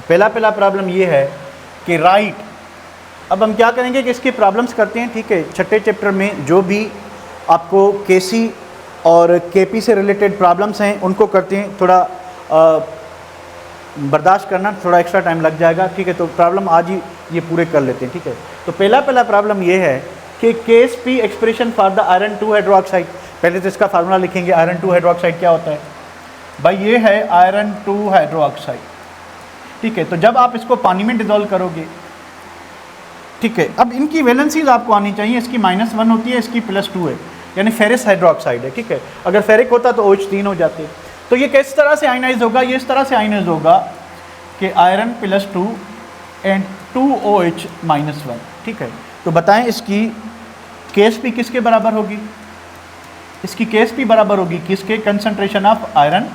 पहला प्रॉब्लम ये है कि राइट, अब हम क्या करेंगे कि इसके प्रॉब्लम्स करते हैं, ठीक है। छठे चैप्टर में जो भी आपको केसी और केपी से रिलेटेड प्रॉब्लम्स हैं उनको करते हैं, थोड़ा बर्दाश्त करना, थोड़ा एक्स्ट्रा टाइम लग जाएगा, ठीक है। तो प्रॉब्लम आज ही ये पूरे कर लेते हैं, ठीक है। तो पहला प्रॉब्लम ये है कि Ksp expression for the iron 2 hydroxide. पहले तो इसका फार्मूला लिखेंगे, आयरन 2 हाइड्रोक्साइड क्या होता है भाई, ये है आयरन 2 हाइड्रोक्साइड, ठीक है। तो जब आप इसको पानी में डिजोल्व करोगे, ठीक है, अब इनकी वैलेंसीज आपको आनी चाहिए, इसकी -1 होती है, इसकी +2 है, यानी फेरस हाइड्रोक्साइड है, ठीक है। अगर फेरिक होता तो OH3 हो जाते। तो ये किस तरह से आयनाइज होगा, ये इस तरह से आयनाइज होगा कि आयरन +2 एंड 2OH-1, ठीक है। तो बताएं इसकी KSP किसके बराबर होगी, इसकी KSP बराबर होगी किसके, concentration of iron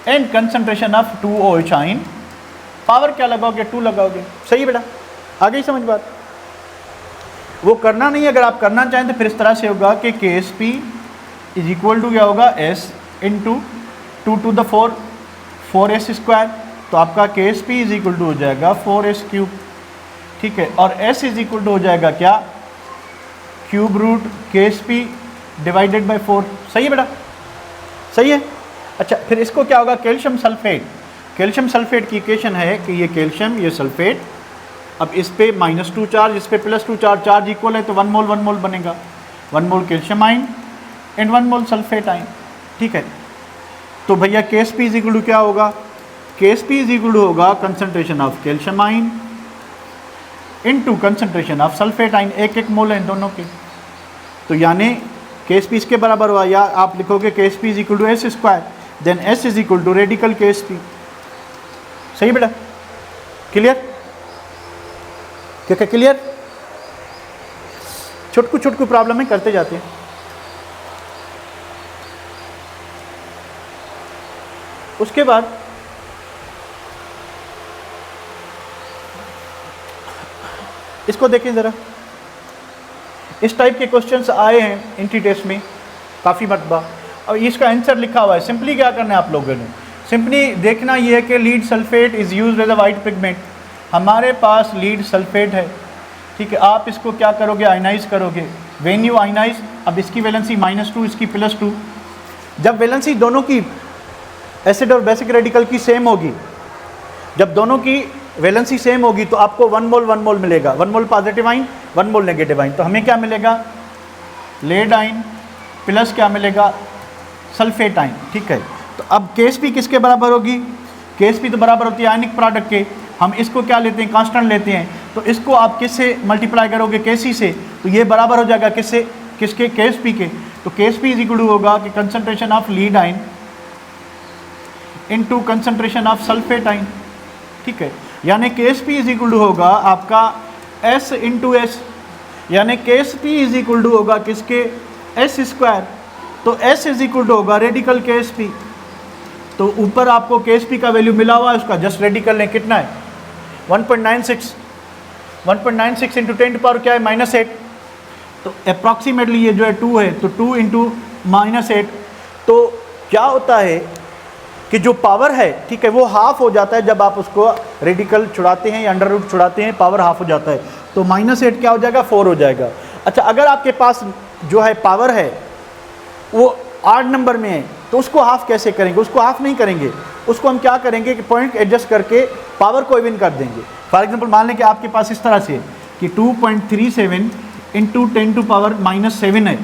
and concentration of 2OH ion. Power क्या लगाओगे, 2 लगाओगे, सही है बेटा, आ गई समझ बात। वो करना नहीं, अगर आप करना चाहें तो फिर इस तरह से होगा कि KSP इज इक्वल टू क्या होगा, S into 2 to the 4 4s²। तो आपका KSP इज इक्वल टू हो जाएगा 4s³, ठीक है। और S इज इक्वल टू हो जाएगा क्या, √ KSP डिवाइडेड बाई 4, सही है बेटा, सही है। अच्छा, फिर इसको क्या होगा, कैल्शियम सल्फेट। कैल्शियम सल्फेट की इक्वेशन है कि ये कैल्शियम, ये सल्फेट, अब इस पे -2 चार्ज, इस पे +2 चार्ज, चार्ज इक्वल है तो 1 मोल बनेगा, 1 mole calcium ion and 1 mole sulphate ion, ठीक है। तो भैया KSP इज इक्वल टू क्या होगा, KSP इज इक्वल टू होगा concentration of calcium ion into concentration of sulphate ion, 1 मोल है दोनों के। तो यानी KSP इसके बराबर हुआ, या आप लिखोगे KSP is equal to S², then S is equal to radical KSP, सही बेटा, क्लियर, क्या क्या क्लियर। छोटकू प्रॉब्लम है, करते जाते हैं। उसके बाद इसको देखें ज़रा, इस टाइप के क्वेश्चंस आए हैं इंट्री टेस्ट में काफ़ी मरतबा, और इसका आंसर लिखा हुआ है। सिंपली क्या करना है आप लोगों ने, सिंपली देखना ये है कि lead sulphate is used as a white pigment. हमारे पास लीड सल्फेट है, ठीक है। आप इसको क्या करोगे, आयनाइज करोगे। व्हेन यू आयनाइज, अब इसकी वैलेंसी -2, इसकी +2, जब वैलेंसी दोनों की एसिड और बेसिक रेडिकल की सेम होगी, जब दोनों की वैलेंसी सेम होगी तो आपको 1 मोल मिलेगा, 1 मोल positive ion, 1 mole negative ion. तो हमें क्या मिलेगा, लेड आइन प्लस क्या मिलेगा, सल्फेट आइन, ठीक है। तो अब KSP किसके बराबर होगी, KSP तो बराबर होती है आयनिक प्रोडक्ट के। हम इसको क्या लेते हैं, कांस्टेंट लेते हैं, तो इसको आप किससे मल्टीप्लाई करोगे, KC से, तो ये बराबर हो जाएगा किससे, किसके, KSP के। तो KSP इज इक्वल टू होगा कि कंसंट्रेशन ऑफ लीड आइन इनटू कंसंट्रेशन ऑफ सल्फेट आइन, ठीक है। यानी KSP इज इक्वल टू होगा आपका S इंटू S, यानी KSP इज इक्वल टू होगा किसके, S²। तो S इज इक्वल टू होगा रेडिकल KSP। तो ऊपर आपको KSP का वैल्यू मिला हुआ है, उसका जस्ट रेडिकल ने कितना है, 1.96, 1.96 इंटू 10 क्या है, -8। तो अप्रॉक्सीमेटली ये जो है 2 है, तो 2 इंटू -8, तो क्या होता है कि जो पावर है, ठीक है, वो हाफ हो जाता है जब आप उसको रेडिकल छुड़ाते हैं या अंडर रूट छुड़ाते हैं, पावर हाफ हो जाता है। तो -8 क्या हो जाएगा, 4 हो जाएगा। अच्छा, अगर आपके पास जो है पावर है वो 8 नंबर में है, तो उसको हाफ कैसे करेंगे, उसको हाफ नहीं करेंगे, उसको हम क्या करेंगे कि पॉइंट एडजस्ट करके पावर को इवन कर देंगे। फॉर एग्जांपल मान लें कि आपके पास इस तरह से कि 2.37 इंटू 10⁻⁻7 है,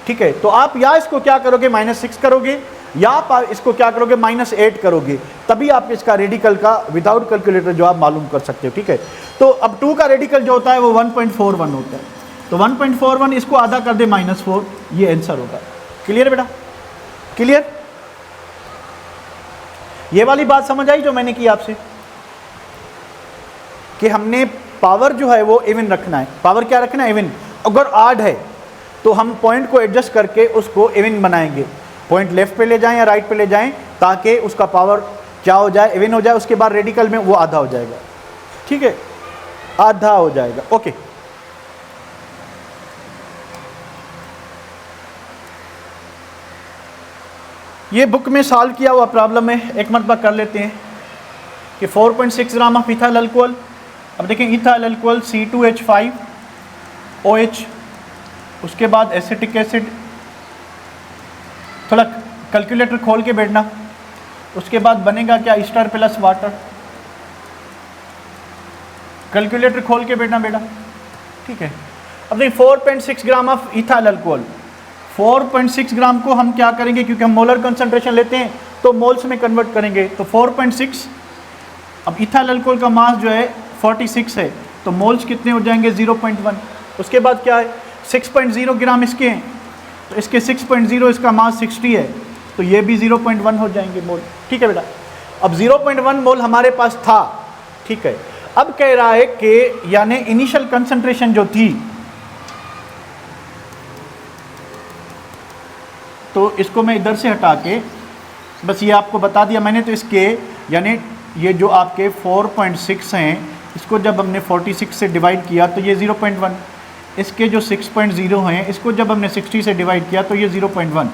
ठीक है। तो आप या इसको क्या करोगे, -6 करोगे, या आप इसको क्या करोगे, -8 करोगे, तभी आप इसका रेडिकल का विदाउट कैलकुलेटर जवाब मालूम कर सकते हो, ठीक है। तो अब 2 का रेडिकल जो होता है वो 1.41 होता है, तो 1.41 इसको आधा कर दे -4, ये आंसर होगा। क्लियर बेटा, क्लियर। ये वाली बात समझ आई जो मैंने की आपसे, कि हमने पावर जो है वो इवन रखना है। पावर क्या रखना है, इवन। अगर ऑड है तो हम पॉइंट को एडजस्ट करके उसको इवन बनाएंगे, पॉइंट लेफ्ट पे ले जाएं या राइट पे ले जाएं, ताकि उसका पावर क्या हो जाए, इवन हो जाए। उसके बाद रेडिकल में वो आधा हो जाएगा। ठीक है, आधा हो जाएगा। ओके, ये बुक में सॉल्व किया हुआ प्रॉब्लम है, एक मरतबा कर लेते हैं कि 4.6 ग्राम ऑफ इथाइल अल्कोहल। अब देखें इथाइल अल्कोहल C2H5OH, उसके बाद एसिटिक एसिड, थोड़ा कैलकुलेटर खोल के बैठना, उसके बाद बनेगा क्या, ईस्टर प्लस वाटर। कैलकुलेटर खोल के बैठना बेटा, ठीक है। अब देखिए 4.6 ग्राम ऑफ इथाइल अल्कोहल, 4.6 ग्राम को हम क्या करेंगे, क्योंकि हम मोलर कंसंट्रेशन लेते हैं तो मोल्स में कन्वर्ट करेंगे, तो 4.6, अब इथाइल अल्कोहल का मास जो है 46 है, तो मोल्स कितने हो जाएंगे 0.1। उसके बाद क्या है 6.0 ग्राम इसके हैं, तो इसके 6.0, इसका मास 60 है, तो ये भी 0.1 हो जाएंगे मोल, ठीक है बेटा। अब 0.1 मोल हमारे पास था, ठीक है। अब कह रहा है कि यानी इनिशियल कंसंट्रेशन जो थी, तो इसको मैं इधर से हटा के बस ये आपको बता दिया मैंने, तो इसके यानी ये जो आपके 4.6 हैं, इसको जब हमने 46 से डिवाइड किया तो ये 0.1, इसके जो 6.0 हैं इसको जब हमने 60 से डिवाइड किया तो ये 0.1।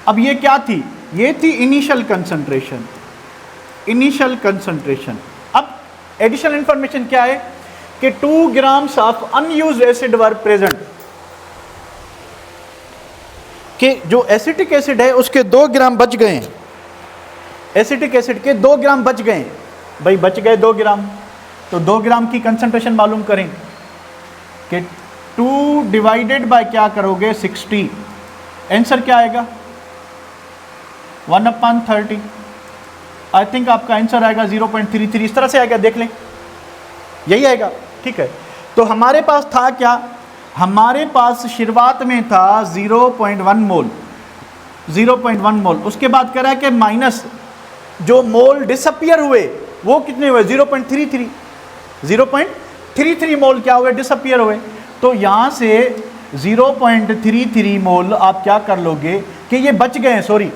अब ये क्या थी, ये थी इनिशियल कंसंट्रेशन, इनिशियल कंसंट्रेशन। अब एडिशनल इंफॉर्मेशन क्या है कि 2 grams of unused acid were present, कि जो एसिटिक एसिड है उसके 2 ग्राम बच गए हैं, एसिटिक एसिड के 2 ग्राम बच गए हैं। भाई बच गए 2 ग्राम, तो 2 ग्राम की कंसंट्रेशन मालूम करें कि 2 डिवाइडेड बाय क्या करोगे 60, आंसर क्या आएगा 1/30। आई थिंक आपका आंसर आएगा 0.33, इस तरह से आएगा, देख लें यही आएगा, ठीक है। तो हमारे पास था क्या, हमारे पास शुरुआत में था 0.1 मोल, 0.1 मोल, उसके बाद कह रहा है कि माइनस जो मोल डिसअपियर हुए वो कितने हुए 0.33, 0.33 मोल क्या हुए, डिसअपियर हुए। तो यहाँ से 0.33 मोल आप क्या कर लोगे कि ये बच गए हैं, सॉरी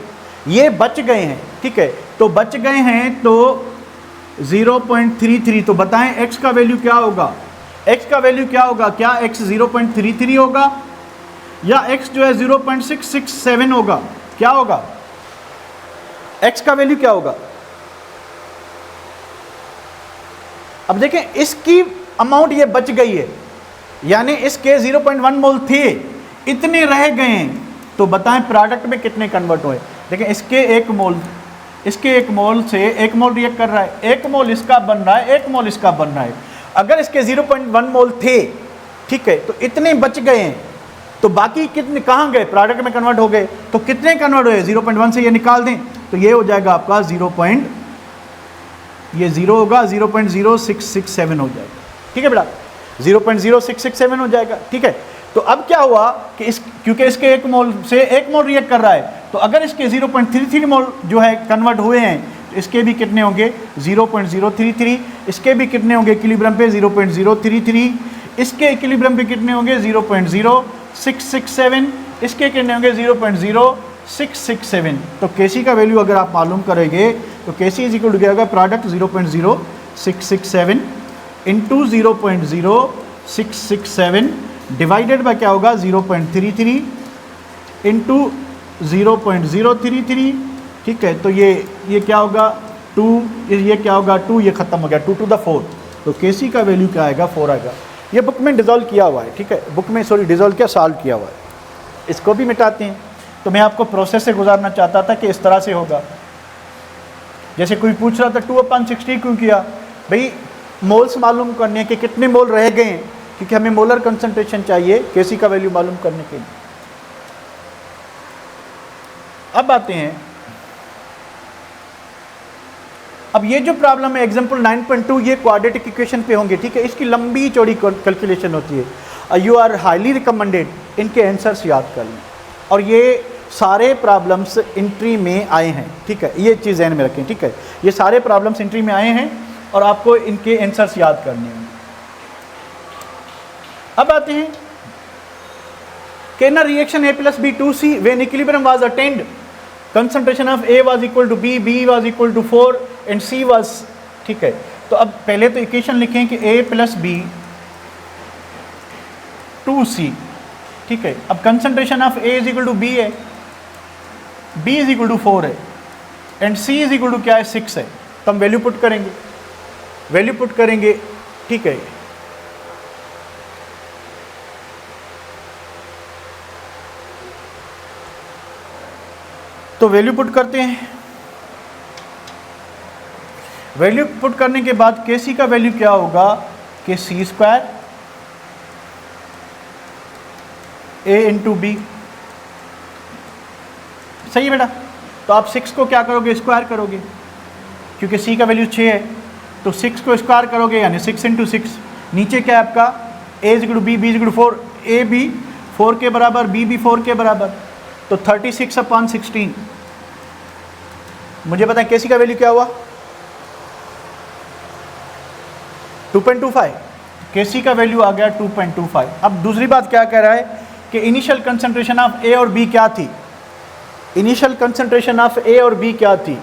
ये बच गए हैं, ठीक है। तो बच गए हैं तो 0.33, तो बताएं x का वैल्यू क्या होगा, x का वैल्यू क्या होगा, क्या x 0.33 होगा या x जो है 0.667 होगा, क्या होगा, x का वैल्यू क्या होगा। अब देखें इसकी अमाउंट ये बच गई है, यानी इसके 0.1 मोल थे, इतने रह गए हैं, तो बताएं प्रोडक्ट में कितने कन्वर्ट हुए। देखें इसके 1 मोल, इसके 1 मोल से 1 मोल रिएक्ट कर रहा है, 1 मोल इसका बन रहा है, 1 मोल इसका बन रहा है। अगर इसके 0.1 मोल थे, ठीक है, तो इतने बच गए हैं, तो बाकी कितने कहाँ गए, प्रोडक्ट में कन्वर्ट हो गए, तो कितने कन्वर्ट हुए 0.1 से ये निकाल दें तो ये हो जाएगा आपका ये 0 होगा 0.0667 हो जाएगा, ठीक है बेटा, 0.0667 हो जाएगा, ठीक है। तो अब क्या हुआ कि क्योंकि इसके 1 मोल से 1 मोल रिएक्ट कर रहा है, तो अगर इसके 0.33 मोल जो है कन्वर्ट हुए हैं, तो इसके भी कितने होंगे 0.033, इसके भी कितने होंगे इक्विलिब्रियम पे 0.033, इसके इक्विलिब्रियम पे कितने होंगे 0.0667, इसके कितने होंगे 0.0667। तो केसी का वैल्यू अगर आप मालूम करेंगे तो केसी इज इक्वल टू क्या होगा, प्रोडक्ट 0.0667 इंटू 0.0667 डिवाइडेड बाय क्या होगा 0.33 इंटू 0.033, ठीक है। तो ये क्या होगा 2, ये क्या होगा 2, ये खत्म हो गया 2 to the 4, तो केसी का वैल्यू क्या आएगा 4 आएगा। ये बुक में डिज़ोल्व किया हुआ है, ठीक है, बुक में सॉरी डिज़ोल्व किया, सॉल्व किया हुआ है। इसको भी मिटाते हैं, तो मैं आपको प्रोसेस से गुजारना चाहता था कि इस तरह से होगा। जैसे कोई पूछ रहा था 2/60 क्यों किया, भाई मोल्स मालूम करने के कितने मोल रह गए हैं, क्योंकि हमें मोलर कंसंट्रेशन चाहिए केसी का वैल्यू मालूम करने के लिए। अब आते हैं, अब ये जो प्रॉब्लम है एग्जांपल 9.2, ये क्वाड्रेटिक इक्वेशन पे होंगे, ठीक है, इसकी लंबी चौड़ी कैलकुलेशन होती है। यू आर हाईली रिकमेंडेड इनके आंसर्स याद कर लें, और ये सारे प्रॉब्लम्स एंट्री में आए हैं, ठीक है, ये चीज़ ध्यान में रखें, ठीक है, ये सारे प्रॉब्लम्स एंट्री में आए हैं और आपको इनके आंसर्स याद करने हैं। अब आते हैं can a reaction A+B2C when equilibrium was attained, concentration of A was equal to B, B was equal to 4 and C was, ठीक है, तो अब पहले तो इक्वेशन लिखें कि a प्लस बी 2c, ठीक है। अब concentration of a is equal to B है, b इज इक्वल टू 4 है and c is equal to क्या है 6 है। तो हम वैल्यू पुट करेंगे, ठीक है। तो वैल्यू पुट करते हैं। वैल्यू पुट करने के बाद Kc का वैल्यू क्या होगा कि c square a into B, सही है बेटा। तो आप 6 को क्या करोगे, स्क्वायर करोगे, क्योंकि c का वैल्यू 6 है, तो 6 को स्क्वायर करोगे यानी 6 इंटू 6। नीचे क्या है आपका a is equal to B, B is equal to 4, a भी 4 के बराबर, b भी 4 के बराबर, तो 36/16। मुझे बताएं Kc का वैल्यू क्या हुआ, 2.25। Kc का वैल्यू आ गया 2.25। अब दूसरी बात क्या कह रहा है कि इनिशियल कंसंट्रेशन ऑफ A और B क्या थी, इनिशियल कंसंट्रेशन ऑफ A और B क्या थी,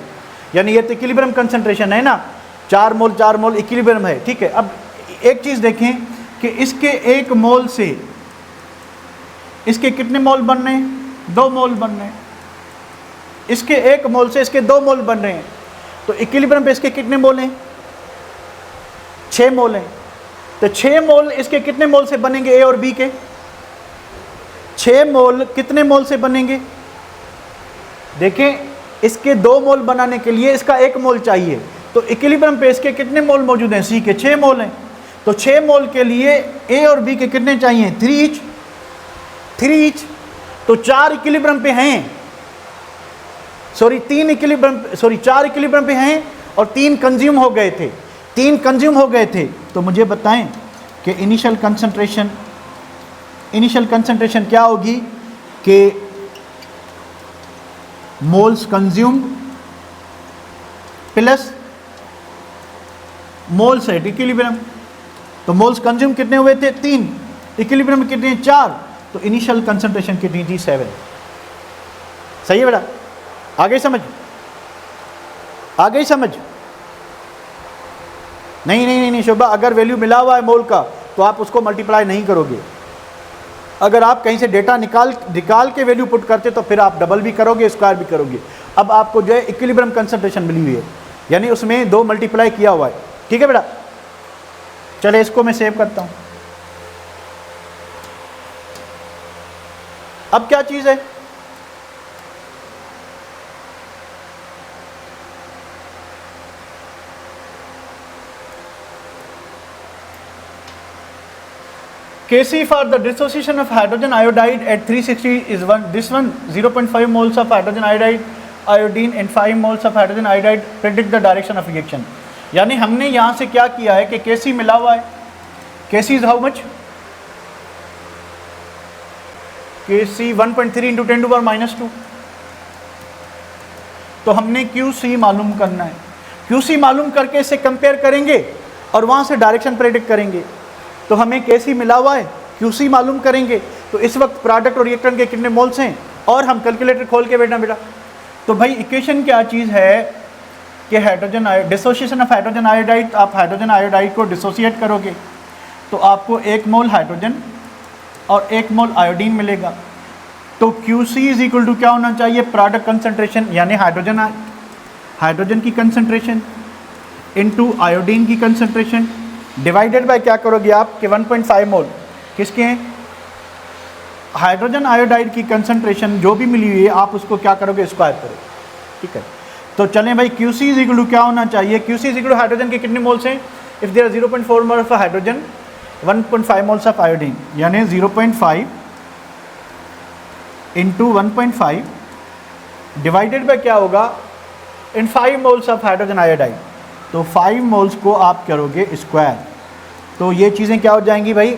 यानी ये तो इक्विलिब्रियम कंसंट्रेशन है ना, 4 मोल इक्विलिब्रियम है, ठीक है। अब एक चीज़ देखें कि इसके 1 मोल से इसके कितने मोल बन रहे हैं, 2 मोल बन रहे हैं। इसके 1 मोल से इसके 2 मोल बन रहे हैं, तो इक्विलिब्रियम पे इसके कितने मोल हैं, 6 मोल हैं। तो 6 मोल इसके कितने मोल से बनेंगे, A और B के 6 मोल कितने मोल से बनेंगे, देखें इसके 2 मोल बनाने के लिए इसका 1 मोल चाहिए, तो इक्विलिब्रियम पे इसके कितने मोल मौजूद हैं, C के 6 मोल हैं। तो 6 मोल के लिए A और B के कितने चाहिए, 3 ईच। तो 4 इक्विलिब्रियम पे हैं, सॉरी 4 इक्विलिब्रियम पे हैं और 3 कंज्यूम हो गए थे। तो मुझे बताएं कि इनिशियल कंसंट्रेशन क्या होगी कि moles consumed plus moles at equilibrium. तो मोल्स कंज्यूम कितने हुए थे, 3, इक्विलिब्रियम में कितने, 4, तो इनिशियल कंसंट्रेशन कितनी थी, 7। सही है बेटा, आ गई समझ। नहीं शोभा, अगर वैल्यू मिला हुआ है मोल का तो आप उसको मल्टीप्लाई नहीं करोगे। अगर आप कहीं से डेटा निकाल के वैल्यू पुट करते तो फिर आप डबल भी करोगे, स्क्वायर भी करोगे। अब आपको जो है इक्विलिब्रियम कंसंट्रेशन मिली हुई है, यानी उसमें 2 मल्टीप्लाई किया हुआ है, ठीक है बेटा। चले इसको मैं सेव करता हूं। अब क्या चीज़ है, Kc for the dissociation of hydrogen iodide at 360 is this one 0.5 moles of hydrogen iodine and 5 moles of hydrogen iodide predict the direction of reaction। यानी हमने यहाँ से क्या किया है कि Kc मिला हुआ है, Kc is how much, Kc 1.3 into 10 to the power minus 2। तो हमने Qc मालूम करना है, Qc मालूम करके इसे कंपेयर करेंगे और वहाँ से डायरेक्शन प्रेडिक्ट करेंगे। तो हमें Kc मिला हुआ है, Qc मालूम करेंगे, तो इस वक्त प्रोडक्ट और रिएक्टेंट के कितने मोल्स हैं, और हम कैलकुलेटर खोल के बेटा। तो भाई इक्वेशन क्या चीज़ है कि डिसोसिएशन ऑफ हाइड्रोजन आयोडाइड, आप हाइड्रोजन आयोडाइड को डिसोसिएट करोगे तो आपको 1 मोल हाइड्रोजन और 1 मोल आयोडीन मिलेगा। तो Qc इज इक्वल टू क्या होना चाहिए, प्रोडक्ट कंसंट्रेशन यानी हाइड्रोजन की कंसंट्रेशन इनटू आयोडीन की कंसंट्रेशन डिवाइडेड बाय क्या करोगे आप कि 1.5 मोल किसके हैं, हाइड्रोजन आयोडाइड की कंसंट्रेशन जो भी मिली हुई है आप उसको क्या करोगे, स्क्वायर करोगे, ठीक है। तो चलें भाई Qc इज इक्वल टू क्या होना चाहिए, Qc is equal to hydrogen के कितने मोल्स हैं, if there 0.4 mole of hydrogen 1.5 moles of iodine, यानी 0.5 इंटू 1.5 डिवाइडेड बाय क्या होगा इन 5 मोल्स ऑफ हाइड्रोजन आयोडाइड। तो 5 मोल्स को आप करोगे स्क्वायर, तो ये चीज़ें क्या हो जाएंगी भाई,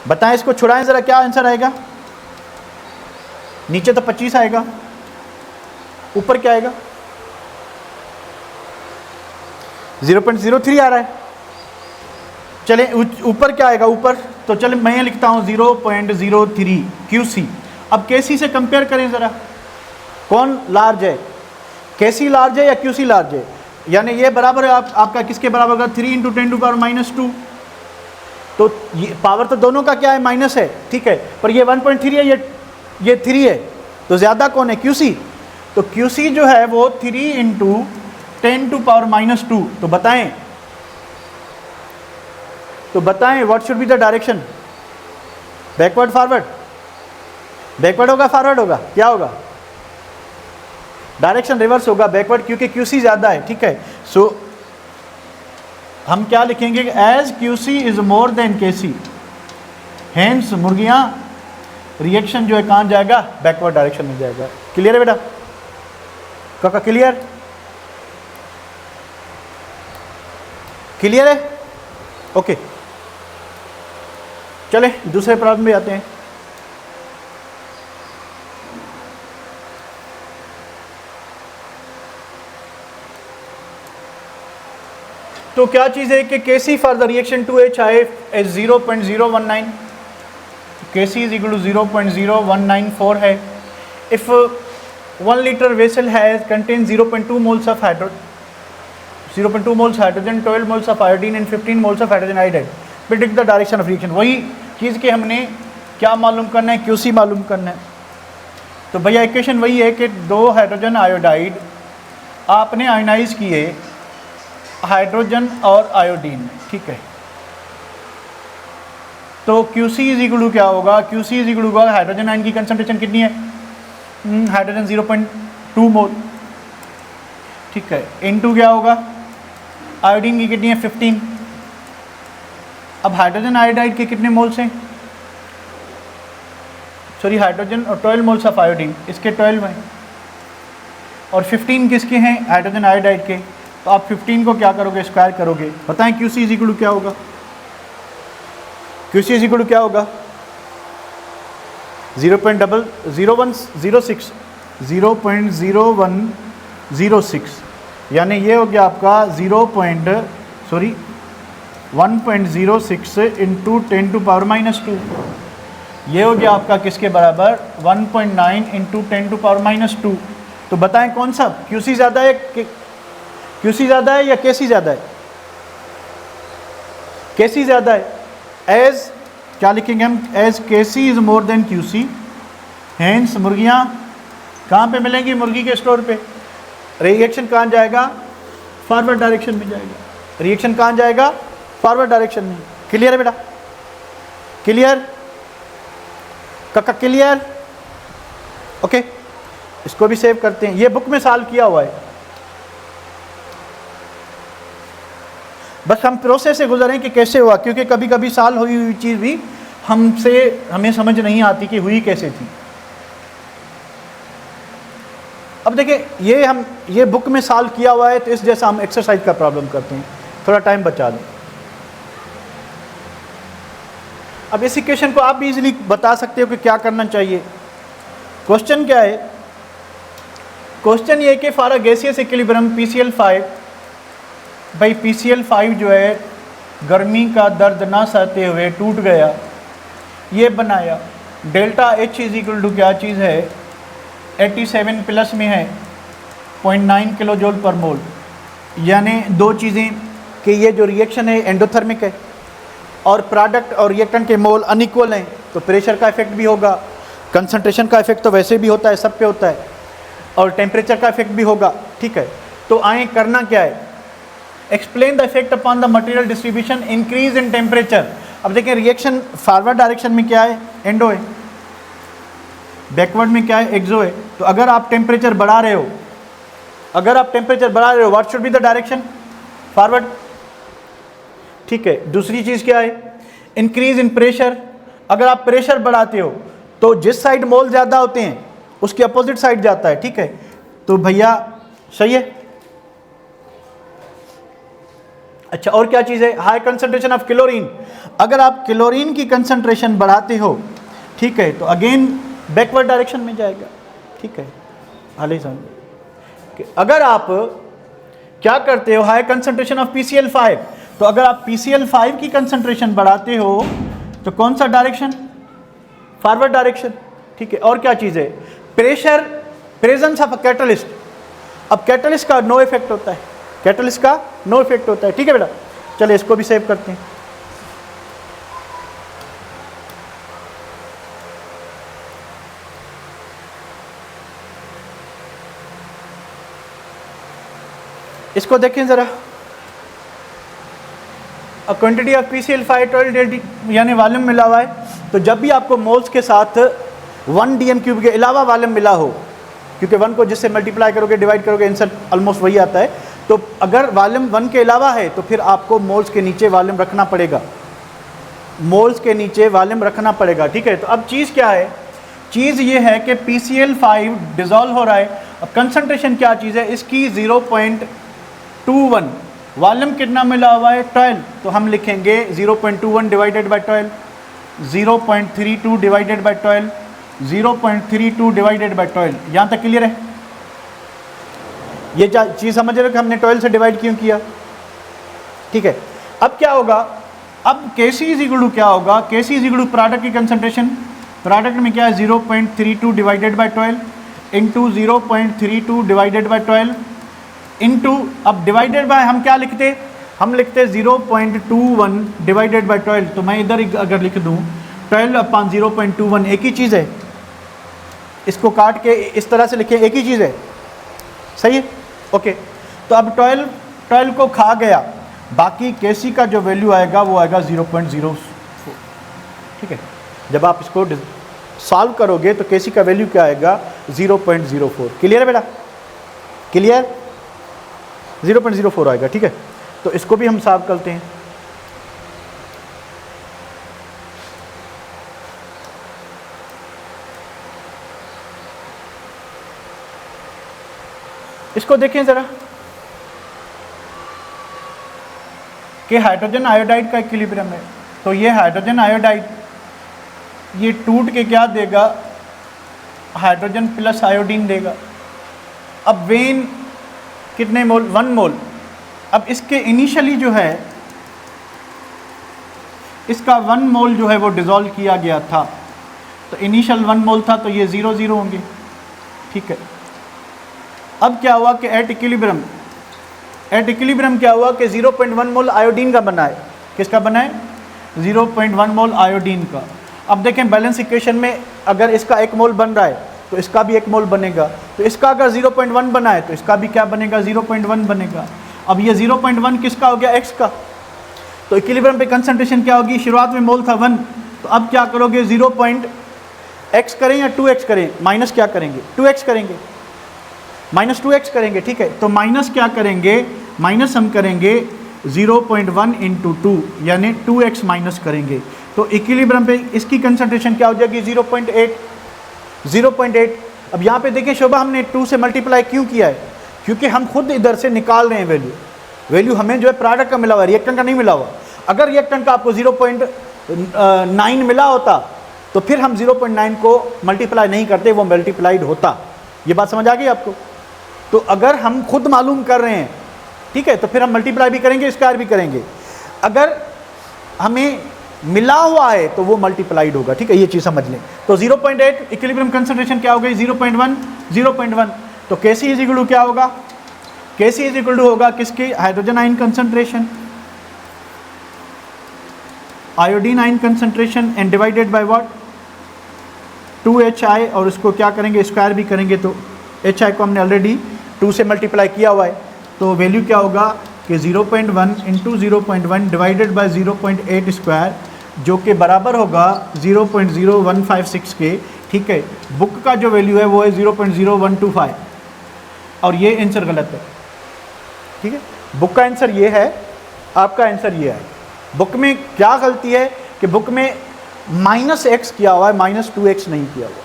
बताएं इसको, छुड़ाएं ज़रा, क्या आंसर आएगा, नीचे तो 25 आएगा, ऊपर क्या आएगा, 0.03 आ रहा है। चलें ऊपर क्या आएगा, ऊपर तो चलें मैं लिखता हूँ 0.03 Qc। अब Kc से कंपेयर करें ज़रा, कौन लार्ज है, Kc लार्ज है या Qc लार्ज है। यानी ये बराबर है आपका किसके बराबर होगा, 3 × 10⁻²। तो ये पावर तो दोनों का क्या है, माइनस है, ठीक है, पर ये 1.3 है, ये 3 है, तो ज़्यादा कौन है, QC। तो QC जो है वो 3 × 10⁻²। तो बताएं what should be the direction, backward forward, backward होगा फॉरवर्ड होगा, क्या होगा, डायरेक्शन रिवर्स होगा, बैकवर्ड, क्योंकि QC ज़्यादा है, ठीक है। सो हम क्या लिखेंगे, as QC is more than KC, hence मुर्गियां रिएक्शन जो है कहाँ जाएगा, बैकवर्ड डायरेक्शन में जाएगा। क्लियर है बेटा, काका क्लियर, क्लियर है, ओके। चले दूसरे प्रॉब्लम में आते हैं। तो क्या चीज़ है कि Kc for the reaction 2H आए 0.019, Kc इज इक्वल टू 0.0194 है। If 1 litre vessel has contain 0.2 moles of hydrogen, 0.2 moles hydrogen, 12 moles of iodine and 15 moles of hydrogen iodide, predict the direction of reaction. वही चीज़ के हमने क्या मालूम करना है, QC मालूम करना है। तो भैया इक्वेशन वही है कि 2 हाइड्रोजन आयोडाइड आपने आयोनाइज किए हाइड्रोजन और आयोडीन, ठीक है। तो QC इज इक्वल टू क्या होगा, QC is equal to hydrogen ion की कंसंट्रेशन कितनी है, हाइड्रोजन 0.2 मोल, ठीक है, इनटू क्या होगा, आयोडीन की कितनी है 15। अब हाइड्रोजन आयोडाइड के कितने मोल्स हैं, सॉरी हाइड्रोजन और 12 मोल्स ऑफ आयोडीन, इसके 12 हैं, और 15 किसके हैं, हाइड्रोजन आयोडाइड के। तो आप 15 को क्या करोगे, स्क्वायर करोगे, बताएं QC इज इक्वल टू क्या होगा, QC इज इक्वल टू क्या होगा, 0.0106, यानी ये हो गया आपका 1.06 इंटू 10⁻²। ये हो गया आपका किसके बराबर, 1.9 इंटू 10⁻²। तो बताएं कौन सा, QC ज़्यादा है, QC ज़्यादा है या KC ज़्यादा है, KC ज़्यादा है। एज क्या लिखेंगे हम, as KC is more than QC, hence मुर्गियाँ कहाँ पे मिलेंगी, मुर्गी के स्टोर पे। रिएक्शन कहाँ जाएगा, फॉरवर्ड डायरेक्शन में जाएगा, रिएक्शन कहाँ जाएगा, फॉरवर्ड डायरेक्शन में। क्लियर है बेटा, क्लियर काका, क्लियर, ओके। इसको भी सेव करते हैं, ये बुक में सॉल्व किया हुआ है, बस हम प्रोसेस से गुजरें कि कैसे हुआ, क्योंकि कभी कभी सॉल्व हुई हुई चीज़ भी हमें समझ नहीं आती कि हुई कैसे थी। अब देखिए ये बुक में सॉल्व किया हुआ है, तो इस जैसा हम एक्सरसाइज का प्रॉब्लम करते हैं, थोड़ा टाइम बचा दें। अब इस इक्वेशन को आप भी इजीली बता सकते हो कि क्या करना चाहिए। क्वेश्चन क्या है, क्वेश्चन ये कि for a gaseous equilibrium PCl5, भाई PCl5 जो है गर्मी का दर्द ना सहते हुए टूट गया, ये बनाया। डेल्टा H इज इक्वल टू क्या चीज़ है, 87 प्लस में है 0.9 किलो जूल पर मोल। यानी दो चीज़ें कि ये जो रिएक्शन है एंडोथर्मिक है और प्रोडक्ट और रिएक्टेंट के मोल अनइक्वल हैं, तो प्रेशर का इफेक्ट भी होगा, कंसंट्रेशन का इफेक्ट तो वैसे भी होता है, सब पे होता है, और टेम्परेचर का इफेक्ट भी होगा, ठीक है। तो आए करना क्या है, explain the effect upon the material distribution increase in temperature. अब देखिए रिएक्शन फॉरवर्ड डायरेक्शन में क्या है, एंडो है, बैकवर्ड में क्या है, एक्सो है। तो अगर आप टेम्परेचर बढ़ा रहे हो, what should be the direction, forward, ठीक है। दूसरी चीज़ क्या है, इंक्रीज इन प्रेशर। अगर आप प्रेशर बढ़ाते हो तो जिस साइड मोल ज़्यादा होते हैं उसके अपोजिट साइड जाता है, ठीक है। तो भैया सही है। अच्छा, और क्या चीज़ है, हाई कंसंट्रेशन ऑफ क्लोरीन। अगर आप क्लोरीन की कंसंट्रेशन बढ़ाते हो, ठीक है, तो अगेन बैकवर्ड डायरेक्शन में जाएगा, ठीक है। हाल ही समझ, अगर आप क्या करते हो, हाई कंसंट्रेशन ऑफ PCl5, तो अगर आप PCl5 की कंसंट्रेशन बढ़ाते हो तो कौन सा डायरेक्शन, फॉरवर्ड डायरेक्शन, ठीक है। और क्या चीज़ है, pressure, presence of a catalyst. अब कैटलिस्ट का नो इफेक्ट होता है, कैटलिस्ट का नो इफेक्ट होता है। ठीक है बेटा, चलिए इसको भी सेव करते हैं। इसको देखें जरा, क्वांटिटी ऑफ PCl5 यानी वॉल्यूम मिला हुआ है, तो जब भी आपको मोल्स के साथ 1 dm³ के अलावा वॉल्यूम मिला हो, क्योंकि 1 को जिससे मल्टीप्लाई करोगे डिवाइड करोगे आंसर ऑलमोस्ट वही आता है, तो अगर वॉल्यूम 1 के अलावा है तो फिर आपको मोल्स के नीचे वॉल्यूम रखना पड़ेगा, मोल्स के नीचे वॉल्यूम रखना पड़ेगा। ठीक है, तो अब चीज़ क्या है, चीज़ ये है कि PCl5 डिज़ोल्व हो रहा है। अब कंसनट्रेशन क्या चीज़ है इसकी, 0.21, वॉल्यूम कितना मिला हुआ है 12, तो हम लिखेंगे 0.21 divided by 12, 0.32 divided by 12, 0.32 divided by 12। यहाँ तक क्लियर है? ये चीज़ समझ रहे हो कि हमने 12 से डिवाइड क्यों किया? ठीक है, अब क्या होगा, अब Kc इज इक्वल टू क्या होगा, Kc is equal to product की कंसंट्रेशन, प्रोडक्ट में क्या है 0.32 divided by 12 into 0.32 divided by 12 into, अब डिवाइडेड बाय हम क्या लिखते, हम लिखते 0.21 डिवाइडेड बाई 12, तो मैं इधर अगर लिख दूँ 12/0.21, एक ही चीज़ है, इसको काट के इस तरह से लिखें, एक ही चीज़ है, सही है? ओके, तो अब 12 को खा गया, बाकी Kc का जो वैल्यू आएगा वो आएगा 0.04। ठीक है, जब आप इसको सॉल्व करोगे तो Kc का वैल्यू क्या आएगा 0.04। क्लियर है बेटा? क्लियर? 0.04 आएगा। ठीक है, तो इसको भी हम सॉल्व करते हैं। इसको देखें ज़रा कि हाइड्रोजन आयोडाइड का इक्विलिब्रियम है, तो ये हाइड्रोजन आयोडाइड ये टूट के क्या देगा, हाइड्रोजन प्लस आयोडीन देगा। अब वेन कितने मोल, 1 मोल। अब इसके इनिशियली जो है इसका 1 मोल जो है वो डिज़ोल्व किया गया था, तो इनिशियल 1 मोल था, तो ये 0 होंगे। ठीक है, अब क्या हुआ कि एट इक्विलिब्रियम क्या हुआ कि 0.1 मोल आयोडीन का बना है। किसका बना है? 0.1 मोल आयोडीन का। अब देखें बैलेंस इक्वेशन में अगर इसका 1 मोल बन रहा है तो इसका भी 1 मोल बनेगा, तो इसका अगर 0.1 बना है तो इसका भी क्या बनेगा 0.1 बनेगा। अब ये 0.1 किसका हो गया? x का। तो इक्विलिब्रियम पे कंसंट्रेशन क्या होगी, शुरुआत में मोल था 1, तो अब क्या करोगे 0.x करें या 2x करें, माइनस क्या करेंगे 2x करेंगे, माइनस 2x करेंगे। ठीक है, तो माइनस क्या करेंगे, माइनस हम करेंगे 0.1 इंटू 2 यानी 2x माइनस करेंगे, तो इक्विलिब्रियम पे इसकी कंसंट्रेशन क्या हो जाएगी 0.8। अब यहाँ पे देखिए शोभा, हमने 2 से मल्टीप्लाई क्यों किया है, क्योंकि हम खुद इधर से निकाल रहे हैं वैल्यू हमें जो है प्रोडक्ट का मिला हुआ है, रिएक्टेंट का नहीं मिला हुआ। अगर रिएक्टेंट का आपको 0.9 मिला होता तो फिर हम 0.9 को मल्टीप्लाई नहीं करते, वो मल्टीप्लाइड होता। ये बात समझ आ गई आपको? तो अगर हम खुद मालूम कर रहे हैं, ठीक है, तो फिर हम मल्टीप्लाई भी करेंगे, स्क्वायर भी करेंगे। अगर हमें मिला हुआ है तो वो मल्टीप्लाइड होगा। ठीक है, ये चीज़ समझ लें। तो 0.8 इक्विलिब्रियम कंसंट्रेशन क्या हो गई 0.1, तो Kc इज इक्वल टू क्या होगा, Kc इज इक्वल टू होगा किसकी, hydrogen ion concentration, iodine ion concentration and divided by what 2HI, और उसको क्या करेंगे स्क्वायर भी करेंगे, तो HI को हमने ऑलरेडी 2 से मल्टीप्लाई किया हुआ है, तो वैल्यू क्या होगा कि 0.1 इंटू 0.1 डिवाइडेड बाय 0.8 स्क्वायर, जो कि बराबर होगा 0.0156 के। ठीक है, बुक का जो वैल्यू है वो है 0.0125, और ये आंसर गलत है। ठीक है, बुक का आंसर ये है, आपका आंसर ये है। बुक में क्या गलती है कि बुक में -x किया हुआ है, -2x नहीं किया हुआ।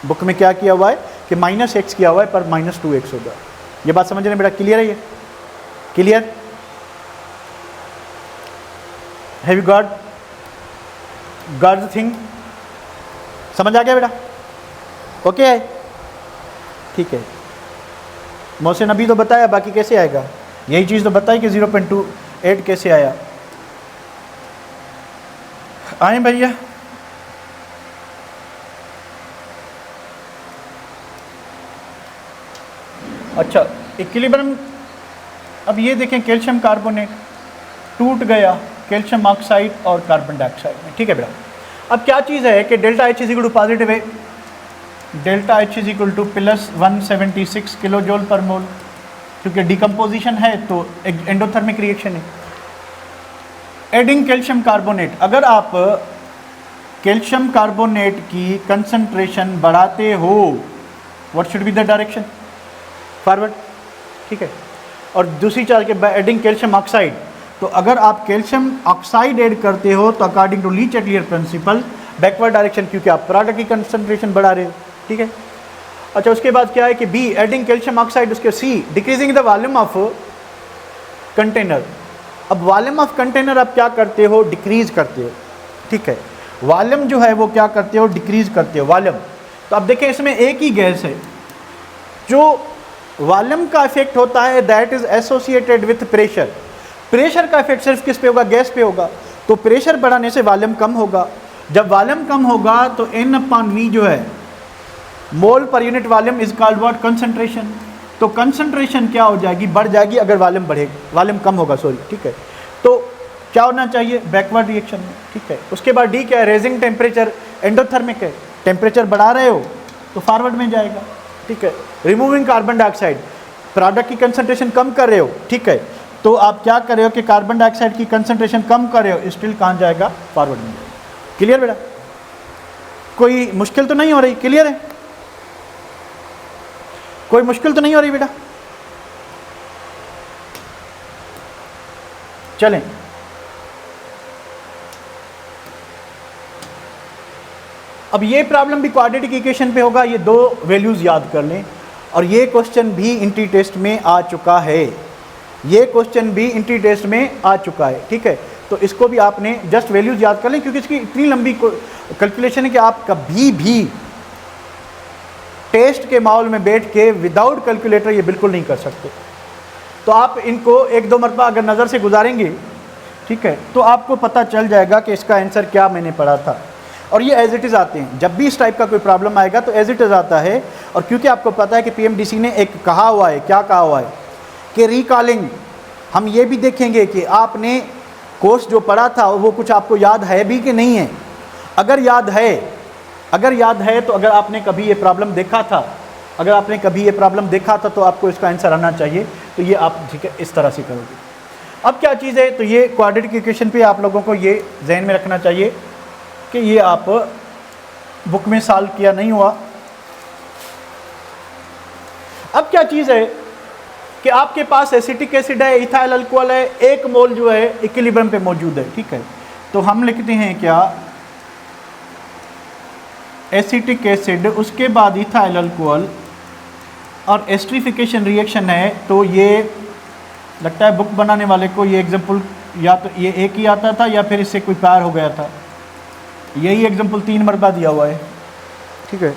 बुक में क्या किया हुआ है कि -x किया हुआ है पर -2x होगा। ये बात समझ रहे हैं बेटा? क्लियर है ये? Clear? Have you got the thing? समझ आ गया बेटा? ओके है? ठीक है, मोहसिन अभी तो बताया, बाकी कैसे आएगा? यही चीज़ तो बताई कि 0.28 कैसे आया। आए भैया, अच्छा इक्विलिब्रियम अब ये देखें कैल्शियम कार्बोनेट टूट गया कैल्शियम ऑक्साइड और कार्बन डाइऑक्साइड में, ठीक है बेटा। अब क्या चीज़ है कि delta H is equal to positive है, delta H is equal to plus 176 kilo joule per mole, क्योंकि डिकम्पोजिशन है तो एंडोथर्मिक रिएक्शन है। एडिंग कैल्शियम कार्बोनेट, अगर आप कैल्शियम कार्बोनेट की कंसंट्रेशन बढ़ाते हो, what should be the direction, forward, ठीक है। और दूसरी चार्ज के बाय एडिंग कैल्शियम ऑक्साइड, तो अगर आप कैल्शियम ऑक्साइड ऐड करते हो तो according to Le Chatelier principle backward direction, क्योंकि आप प्रोडक्ट की कंसंट्रेशन बढ़ा रहे हो, ठीक है। अच्छा, उसके बाद क्या है कि बी एडिंग कैल्शियम ऑक्साइड, उसके C decreasing the volume of container. अब वॉल्यूम ऑफ कंटेनर आप क्या करते हो, डिक्रीज करते हो, ठीक है। वॉल्यूम जो है वो क्या करते हो, डिक्रीज करते हो वॉल्यूम। तो अब देखें इसमें एक ही गैस है, जो वॉल्यूम का इफेक्ट होता है that is associated with pressure. Pressure का इफेक्ट सिर्फ किस पे होगा, गैस पे होगा। तो प्रेशर बढ़ाने से वॉल्यूम कम होगा, जब वॉल्यूम कम होगा तो N/V जो है mole per unit volume is called what, concentration. तो कंसंट्रेशन क्या हो जाएगी, बढ़ जाएगी अगर वॉल्यूम बढ़ेगा, वॉल्यूम कम होगा, सॉरी, ठीक है। तो क्या होना चाहिए, बैकवर्ड रिएक्शन में, ठीक है। उसके बाद डी क्या है, रेजिंग टेम्परेचर, एंडोथर्मिक है, टेम्परेचर बढ़ा रहे हो तो फॉरवर्ड में जाएगा, ठीक है। रिमूविंग कार्बन डाइऑक्साइड, प्रोडक्ट की कंसंट्रेशन कम कर रहे हो, ठीक है। तो आप क्या कर रहे हो कि कार्बन डाइऑक्साइड की कंसंट्रेशन कम कर रहे हो, स्टिल कहाँ जाएगा, फॉरवर्ड में। क्लियर बेटा, कोई मुश्किल तो नहीं हो रही, क्लियर है, कोई मुश्किल तो नहीं हो रही बेटा। चलें, अब ये प्रॉब्लम भी क्वाड्रेटिक इक्वेशन पे होगा, ये दो वैल्यूज याद कर लें। और ये क्वेश्चन भी इंट्री टेस्ट में आ चुका है, ये क्वेश्चन भी इंट्री टेस्ट में आ चुका है, ठीक है। तो इसको भी आपने जस्ट वैल्यूज याद कर लें, क्योंकि इसकी इतनी लंबी कैलकुलेशन है कि आप कभी भी टेस्ट के माहौल में बैठ के विदाउट कैलकुलेटर ये बिल्कुल नहीं कर सकते। तो आप इनको एक दो मरतबा अगर नज़र से गुजारेंगे, ठीक है, तो आपको पता चल जाएगा कि इसका आंसर क्या मैंने पढ़ा था। और ये एज इट इज़ आते हैं, जब भी इस टाइप का कोई प्रॉब्लम आएगा तो एज इट इज़ आता है। और क्योंकि आपको पता है कि पीएमडीसी ने एक कहा हुआ है, क्या कहा हुआ है कि रिकॉलिंग, हम ये भी देखेंगे कि आपने कोर्स जो पढ़ा था वो कुछ आपको याद है भी कि नहीं है। अगर याद है तो अगर आपने कभी ये प्रॉब्लम देखा था, अगर आपने कभी ये प्रॉब्लम देखा था तो आपको इसका आंसर आना चाहिए। तो ये आप ठीक है इस तरह से करोगे। अब क्या चीज़ है, तो ये क्वाड्रेटिक इक्वेशन पे आप लोगों को ये जहन में रखना चाहिए कि ये आप बुक में सॉल्व किया नहीं हुआ। अब क्या चीज़ है कि आपके पास एसिटिक एसिड है, इथाइल अल्कोहल है, एक मोल जो है इक्विलिब्रियम पे मौजूद है, ठीक है। तो हम लिखते हैं क्या, एसिटिक एसिड, उसके बाद इथाइल अल्कोहल और एस्ट्रिफिकेशन रिएक्शन है। तो ये लगता है बुक बनाने वाले को ये एग्जाम्पल या तो ये एक ही आता था या फिर इससे कोई प्यार हो गया था। यही एग्जाम्पल 3 मरतबा दिया हुआ है, ठीक है।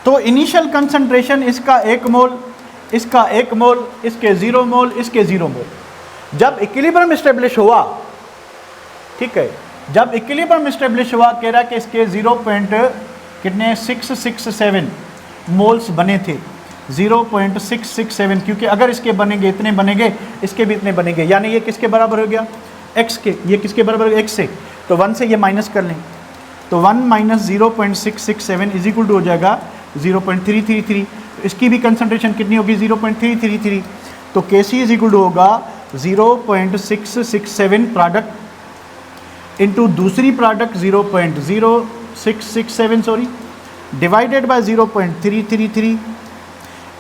तो इनिशियल कंसंट्रेशन इसका 1 मोल, इसका 1 मोल, इसके 0 मोल, इसके 0 मोल। जब इक्विलिब्रियम एस्टेब्लिश हुआ, ठीक है, जब इक्विलिब्रियम एस्टेब्लिश हुआ, कह रहा कि इसके 0.667 मोल्स बने थे, 0.667, क्योंकि अगर इसके बनेंगे इतने बनेंगे, इसके भी इतने बनेंगे, यानी ये किसके बराबर हो गया, x के, ये किसके बराबर हो गया, x से। तो 1 से ये माइनस कर लें, तो 1 माइनस 0.667 इज इक्वल टू हो जाएगा 0.333। इसकी भी कंसंट्रेशन कितनी होगी, 0.333। तो Kc इज इक्वल टू होगा 0.667 प्रोडक्ट इंटू दूसरी product 0.0667 sorry divided by 0.333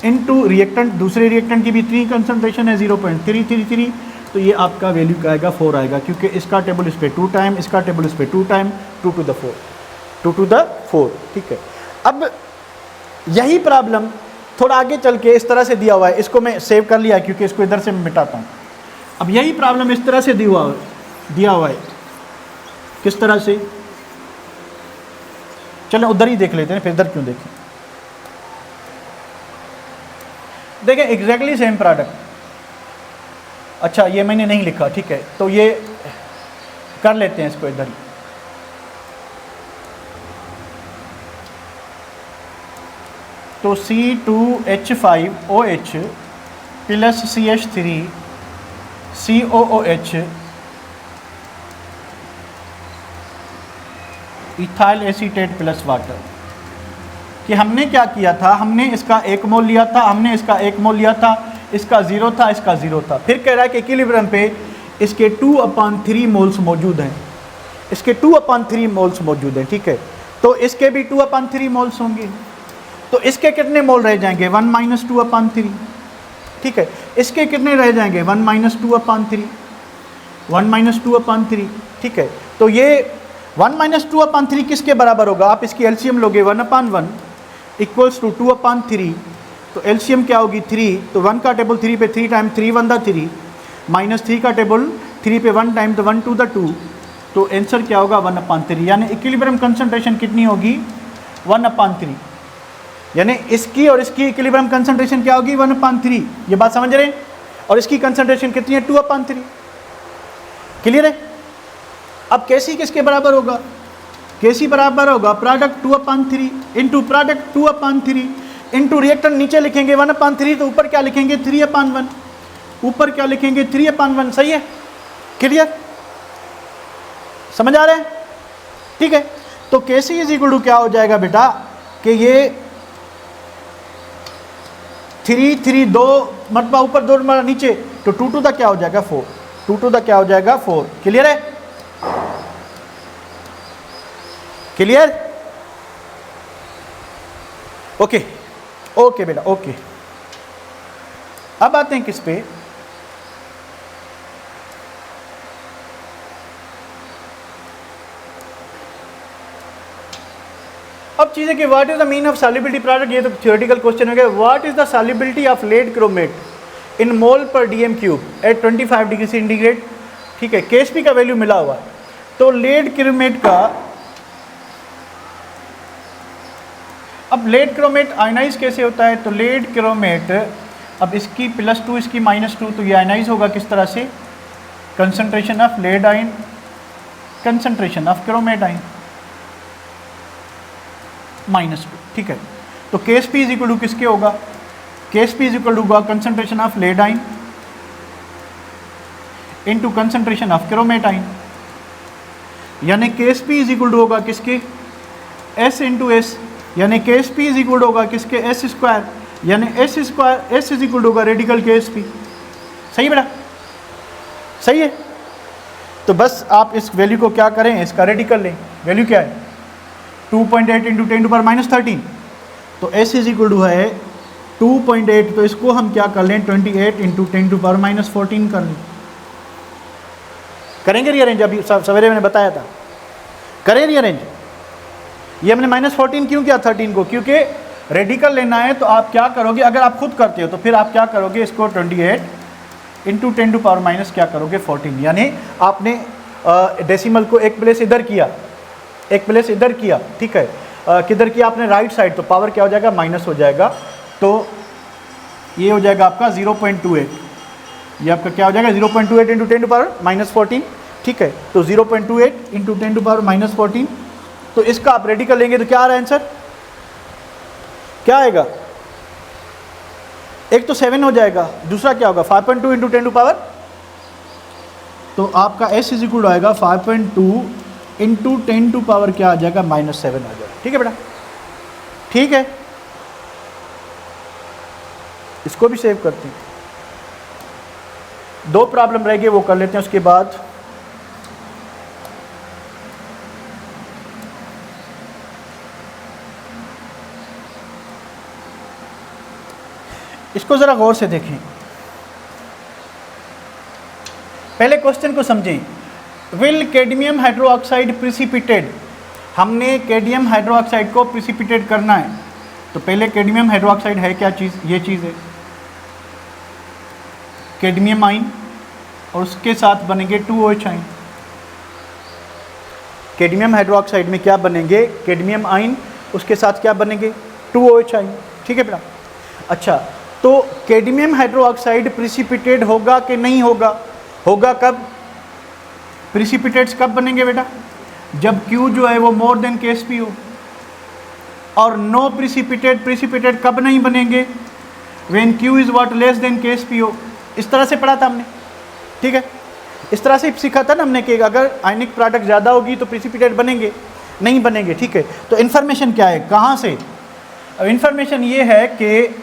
into reactant, दूसरे रिएक्टेंट की भी इतनी कंसंट्रेशन है 0.333। तो ये आपका वैल्यू क्या आएगा, 4 आएगा, क्योंकि इसका टेबल इस पे 2 टाइम, इसका टेबल इस पे 2 टाइम, 2 to the 4, ठीक है। अब यही प्रॉब्लम थोड़ा आगे चल के इस तरह से दिया हुआ है, इसको मैं सेव कर लिया क्योंकि इसको इधर से मैं मिटाता हूँ। अब यही प्रॉब्लम इस तरह से दिया हुआ है, किस तरह से, चलें उधर ही देख लेते हैं, फिर इधर क्यों देखें। देखें एग्जैक्टली सेम प्रोडक्ट। अच्छा ये मैंने नहीं लिखा, ठीक है, तो ये कर लेते हैं इसको इधर ही। तो C2H5OH plus CH3 COOH ethyl acetate plus water. कि हमने क्या किया था, हमने इसका 1 मोल लिया था, हमने इसका 1 मोल लिया था, इसका 0 था, इसका 0 था। फिर कह रहा है कि इक्विलिब्रियम पे इसके 2/3 मोल्स मौजूद हैं, इसके 2/3 मोल्स मौजूद हैं, ठीक है। तो इसके भी 2/3 मोल्स होंगे, तो इसके कितने मोल रह जाएंगे 1 - 2/3, ठीक है। इसके कितने रह जाएंगे 1 - 2/3, 1 - 2/3, ठीक है। तो ये 1 - 2/3 किसके बराबर होगा, आप इसकी एलसीएम लोगे 1/1 इक्वल्स टू 2/3, तो एलसीएम क्या होगी 3, तो 1 का टेबल 3 पे 3 टाइम 3 1 3 -3 का टेबल 3 पे 1 टाइम, तो 1 2 2, तो आंसर क्या होगा 1/3। यानी इक्विलिब्रियम कंसंट्रेशन कितनी होगी 1/3, यानी इसकी और इसकी इक्विलिब्रियम कंसंट्रेशन क्या होगी 1/3। ये बात समझ रहे हैं। और इसकी कंसंट्रेशन कितनी है 2/3। क्लियर है। अब केसी किसके बराबर होगा, केसी बराबर होगा product 2/3 into product 2/3 into reactor नीचे लिखेंगे 1/3, तो ऊपर क्या लिखेंगे 3/1, ऊपर क्या लिखेंगे 3/1। सही है, क्लियर, समझ आ रहा है, ठीक है। तो केसी इज इक्वल टू क्या हो जाएगा बेटा कि ये 3 3 2 मरतबा ऊपर 2 मरतबा नीचे, तो 2 टू द क्या हो जाएगा 4, 2 टू द क्या हो जाएगा 4। क्लियर है, क्लियर, ओके ओके बेटा ओके। अब आते हैं किस पे, अब चीज़ें कि what is the mean of solubility product, ये तो थियोरेटिकल क्वेश्चन हो गया। What is the solubility of lead chromate in mole per dm cube at 25 degree centigrade, ठीक है। केएसपी का वैल्यू मिला हुआ है, तो लेड क्रोमेट का, अब लेड क्रोमेट आयनाइज कैसे होता है, तो लेड क्रोमेट, अब इसकी +2 इसकी -2, तो ये आयनाइज होगा किस तरह से, concentration of lead ion, concentration of chromate ion -2, ठीक है। तो केएसपी इज इक्वल टू किसके होगा, केएसपी इज इक्वल टू होगा concentration of lead ion into concentration of chromate ion, यानी केएसपी इज इक्वल टू होगा किसके S इंटू एस, यानी केएसपी इज इक्वल होगा किसके S², यानी S इज इक्वल होगा रेडिकल केएसपी। सही बेटा, सही है। तो बस आप इस वैल्यू को क्या करें, इसका रेडिकल लें। वैल्यू क्या है 2.8 इंटू 10⁻13, तो S इज इक्वल टू है 2.8, तो इसको हम क्या कर लें 28 इंटू 10⁻14 कर लें। करेंगे रीअरेंज, अभी सवेरे मैंने बताया था, करें रीअरेंज। ये हमने -14 क्यों किया 13 को, क्योंकि रेडिकल लेना है। तो आप क्या करोगे, अगर आप खुद करते हो तो फिर आप क्या करोगे, इसको 28 इंटू 10⁻- क्या करोगे 14, यानी आपने डेसिमल को एक प्लेस इधर किया, एक प्लेस इधर किया, ठीक है। किधर किया आपने, राइट साइड, तो पावर क्या हो जाएगा माइनस हो जाएगा, तो ये हो जाएगा आपका 0.28, ये आपका क्या हो जाएगा 0.28 इंटू 10⁻14, ठीक है। तो 0.28 इंटू 10⁻14, तो इसका आप रेडिकल लेंगे तो क्या आ रहा है आंसर, क्या आएगा, एक तो 7 हो जाएगा, दूसरा क्या होगा 5.2 इंटू 10⁻, तो आपका S इज इक्वल आएगा 5.2 इंटू 10⁻, क्या आ जाएगा -7 आ जाएगा। ठीक है बेटा, ठीक है, इसको भी सेव करते हैं। 2 प्रॉब्लम रह गए, वो कर लेते हैं, उसके बाद इसको ज़रा गौर से देखें। पहले क्वेश्चन को समझें। विल कैडमियम हाइड्रोक्साइड प्रिसिपिटेट, हमने कैडमियम हाइड्रोक्साइड को प्रिसिपिटेट करना है, तो पहले कैडमियम हाइड्रोक्साइड है क्या चीज़, ये चीज़ है कैडमियम आयन, और उसके साथ बनेंगे 2OH आयन। कैडमियम हाइड्रोक्साइड में क्या बनेंगे, कैडमियम आयन, उसके साथ क्या बनेंगे 2OH आयन। ठीक है बेटा, अच्छा, तो कैडमियम हाइड्रोक्साइड प्रिसिपिटेट होगा कि नहीं होगा, होगा कब, प्रिसिपिटेट्स कब बनेंगे बेटा, जब Q जो है वो मोर देन KSP हो। और नो प्रिसिपिटेट, प्रिसिपिटेट कब नहीं बनेंगे, when Q is what less than KSPO। इस तरह से पढ़ा था हमने, ठीक है। इस तरह से सीखा था ना हमने कि अगर आयनिक प्रोडक्ट ज़्यादा होगी तो प्रिसिपिटेट बनेंगे, नहीं बनेंगे, ठीक है। तो इन्फॉर्मेशन क्या है, कहाँ से? अब इन्फॉर्मेशन ये है कि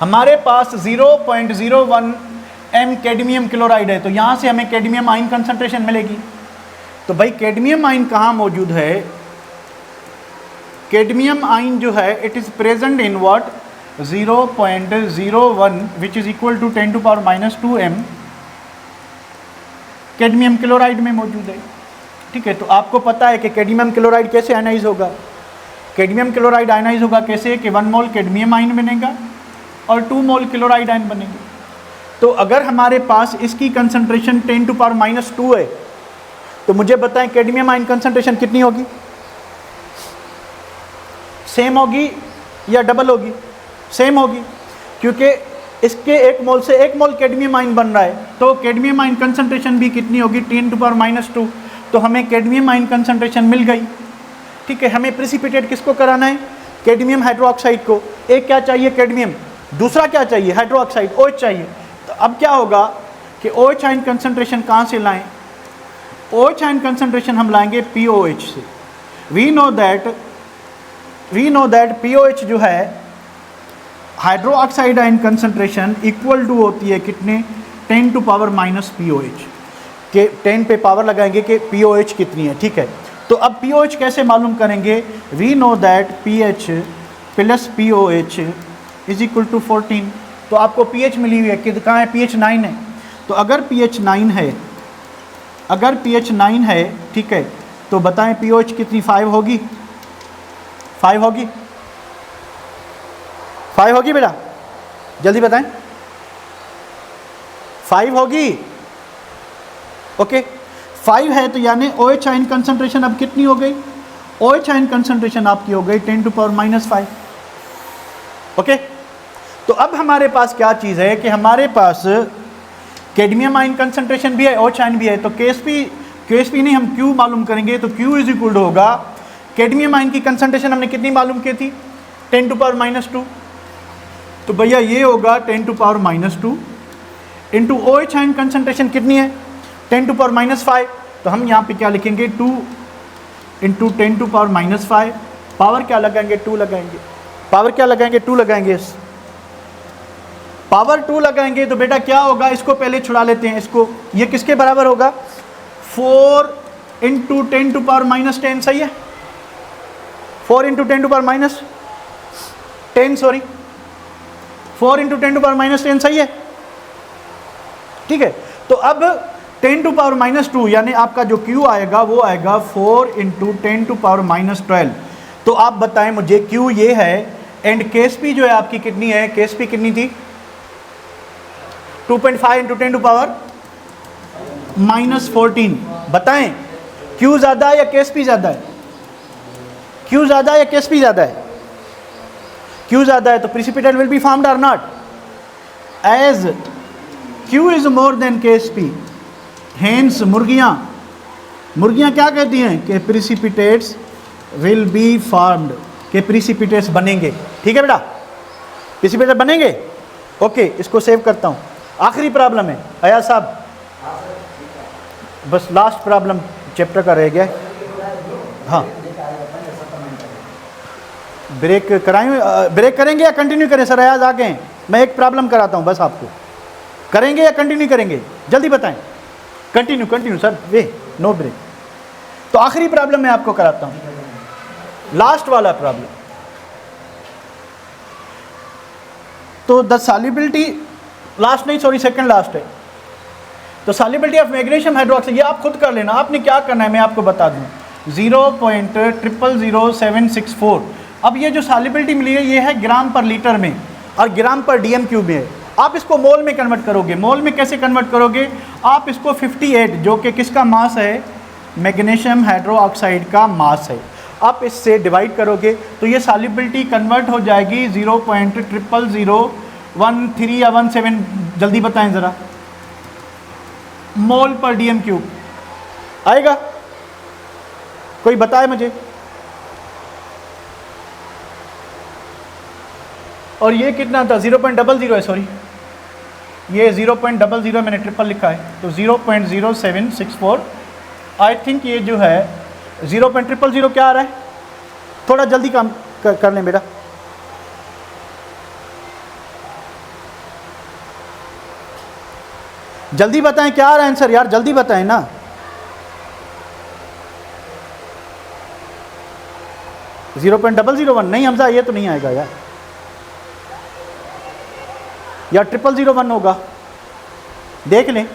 हमारे पास 0.01 m कैडमियम क्लोराइड है, तो यहाँ से हमें कैडमियम आयन कंसंट्रेशन मिलेगी। तो भाई कैडमियम आयन कहाँ मौजूद है? कैडमियम आयन जो है it is present in what 0.01 which is equal to 10⁻² m cadmium chloride में मौजूद है, ठीक है। तो आपको पता है कि कैडमियम क्लोराइड कैसे आयनाइज होगा। कैडमियम क्लोराइड आयनाइज होगा कैसे कि 1 मोल कैडमियम आयन बनेगा और 2 मोल क्लोराइड आयन बनेंगे। तो अगर हमारे पास इसकी कंसंट्रेशन 10⁻² है तो मुझे बताएं कैडमियम आयन कंसंट्रेशन कितनी होगी? सेम होगी या डबल होगी? सेम होगी, क्योंकि इसके 1 मोल से 1 मोल कैडमियम आयन बन रहा है, तो कैडमियम आयन कंसंट्रेशन भी कितनी होगी? 10⁻²। तो हमें कैडमियम आयन कंसंट्रेशन मिल गई, ठीक है। हमें प्रिसिपिटेट किसको कराना है? कैडमियम हाइड्रोक्साइड को। एक क्या चाहिए? कैडमियम। दूसरा क्या चाहिए? हाइड्रोक्साइड, OH चाहिए। तो अब क्या होगा कि OH आयन कंसंट्रेशन कहाँ से लाएं? OH आयन कंसंट्रेशन हम लाएंगे POH से। वी नो दैट POH जो है hydroxide ion concentration equal to होती है कितने? 10⁻⁻⁻ POH के 10 पे पावर लगाएंगे कि POH कितनी है, ठीक है। तो अब POH कैसे मालूम करेंगे? We know that pH plus POH is equal to 14। तो आपको pH मिली हुई है कि कहाँ है? pH 9 है। तो अगर pH 9 है, ठीक है, तो बताएं POH कितनी? 5 होगी? 5 होगी? 5 होगी बेटा, जल्दी बताएं। 5 होगी? ओके, 5 है तो यानी OH आयन कंसंट्रेशन अब कितनी हो गई? OH आयन कंसंट्रेशन आपकी हो गई 10⁻⁻5। ओके, तो अब हमारे पास क्या चीज़ है कि हमारे पास कैडमियम आयन कंसंट्रेशन भी है, OH आयन भी है। तो KSP नहीं, हम Q मालूम करेंगे। तो Q इज इक्वल टू होगा, कैडमियम आयन की कंसंट्रेशन हमने कितनी मालूम की थी? 10⁻²। तो भैया ये होगा 10⁻² इंटू OH आयन कंसंट्रेशन कितनी है? 10⁻⁵। तो हम यहाँ पे क्या लिखेंगे? 2 इंटू 10⁻⁵। पावर क्या लगाएंगे? 2 लगाएंगे। पावर क्या लगाएंगे? 2 लगाएंगे। पावर 2 लगाएंगे तो बेटा क्या होगा? इसको पहले छुड़ा लेते हैं इसको। ये किसके बराबर होगा? 4 इंटू 10⁻⁻10, सही है। 4 इंटू 10⁻⁻10 सॉरी 4 इंटू 10⁻⁻10 सही है, ठीक है। तो अब 10⁻⁻2 यानी आपका जो Q आएगा वो आएगा 4 इंटू 10⁻⁻12। तो आप बताएं मुझे Q ये है एंड KSP जो है आपकी कितनी है? KSP कितनी थी? 2.5 इंटू 10⁻⁻14। बताएं Q ज़्यादा है या KSP ज़्यादा है? Q ज़्यादा है या KSP ज़्यादा है? Q ज़्यादा है, तो precipitate will be formed or not? As Q is more than KSP, hence मुर्गियाँ क्या कहती हैं कि precipitates will be formed, कि precipitates बनेंगे। ठीक है बेटा, precipitates बनेंगे। ओके, इसको सेव करता हूँ। आखिरी प्रॉब्लम है अया साहब, बस लास्ट प्रॉब्लम चैप्टर का रह गया। हाँ, ब्रेक कराएं? ब्रेक करेंगे या कंटिन्यू करें? सर अयाज आ गए हैं, मैं एक प्रॉब्लम कराता हूं बस आपको। करेंगे या कंटिन्यू करेंगे? जल्दी बताएं। कंटिन्यू सर, वे नो ब्रेक। तो आखिरी प्रॉब्लम मैं आपको कराता हूं, लास्ट वाला प्रॉब्लम। तो द सॉल्युबिलिटी, लास्ट नहीं सॉरी सेकंड लास्ट है। तो सॉल्युबिलिटी ऑफ मैग्नीशियम हाइड्रोक्साइड, ये आप खुद कर लेना। आपने क्या करना है मैं आपको बता दूं, 0.000764। अब ये जो सॉल्युबिलिटी मिली है ये है ग्राम पर लीटर में और ग्राम पर DM क्यूब में है। आप इसको मोल में कन्वर्ट करोगे। मोल में कैसे कन्वर्ट करोगे? आप इसको 58 जो कि किसका मास है? मैग्नीशियम हाइड्रोक्साइड का मास है। आप इससे डिवाइड करोगे तो ये सॉल्युबिलिटी कन्वर्ट हो जाएगी 0.0013 या 17, जल्दी बताएं ज़रा, मोल पर DM क्यूब आएगा। कोई बताए मुझे? और ये कितना था 0.00 है, सॉरी ये 0.00 मैंने ट्रिपल लिखा है, तो 0.0764। आई थिंक ये जो है 0.000 क्या आ रहा है, थोड़ा जल्दी काम कर लें बेटा। जल्दी बताएं क्या आ रहा है आंसर यार, जल्दी बताएं ना। जीरो 0.001 नहीं हमजा, ये तो नहीं आएगा यार, या 0001 होगा, देख लें।